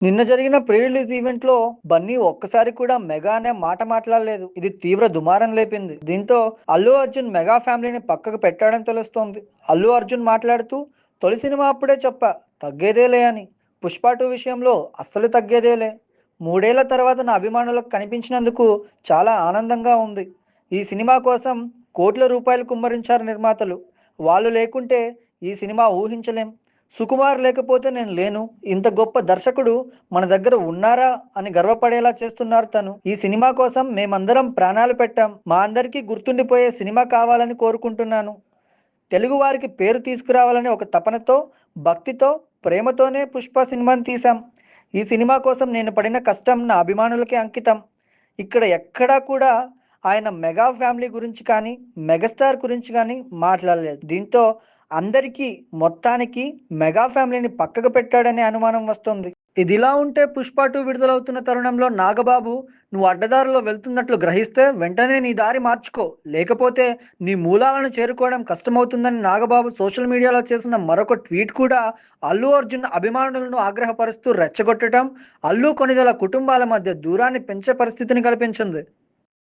నిన్న జరిగిన pre release ఈవెంట్‌లో బన్నీ ఒక్కసారి కూడా మెగా అనే మాట మాట్లాడలేదు. ఇది తీవ్ర దుమారం లేపింది. దీంతో అల్లు అర్జున్ మెగా ఫ్యామిలీని పక్కకు పెట్టాడని తెలుస్తోంది. అల్లు అర్జున్ మాట్లాడుతూ తొలి సినిమా అప్పుడే చెప్పా తగ్గేదేలే అని. 'పుష్ప 2' విషయంలో అస్సలు తగ్గేదేలే. 3 ఏళ్ల తర్వాత నా అభిమానులకు కనిపించినందుకు చాలా ఆనందంగా ఉంది. ఈ సినిమా కోసం కోట్ల రూపాయలు కుమ్మరించారు నిర్మాతలు. వాళ్ళు లేకుంటే ఈ సినిమా ఊహించలేం. సుకుమార్ లేకపోతే నేను లేను. ఇంత గొప్ప దర్శకుడు మన దగ్గర ఉన్నారా అని గర్వపడేలా చేస్తున్నారు తను. ఈ సినిమా కోసం మేమందరం ప్రాణాలు పెట్టాం. మా అందరికీ గుర్తుండిపోయే సినిమా కావాలని కోరుకుంటున్నాను. తెలుగు వారికి పేరు తీసుకురావాలనే ఒక తపనతో, భక్తితో, ప్రేమతోనే 'పుష్ప' సినిమాని తీశాం. ఈ సినిమా కోసం నేను పడిన కష్టం నా అభిమానులకే అంకితం. ఇక్కడ ఎక్కడా కూడా ఆయన మెగా ఫ్యామిలీ గురించి కానీ, మెగాస్టార్ గురించి కానీ మాట్లాడలేదు. దీంతో అందరికీ మొత్తానికి మెగా ఫ్యామిలీని పక్కకు పెట్టాడనే అనుమానం వస్తుంది. ఇదిలా ఉంటే 'పుష్ప 2' విడుదలవుతున్న తరుణంలో నాగబాబు నువ్వు అడ్డదారిలో వెళ్తున్నట్లు గ్రహిస్తే వెంటనే నీ దారి మార్చుకో. లేకపోతే నీ మూలాలను చేరుకోవడం కష్టమవుతుందని నాగబాబు సోషల్ మీడియాలో చేసిన మరొక ట్వీట్ కూడా అల్లు అర్జున్ అభిమానులను ఆగ్రహపరుస్తూ రెచ్చగొట్టడం, అల్లు కొణిదెల కుటుంబాల మధ్య దూరాన్ని పెంచే పరిస్థితిని కల్పించింది.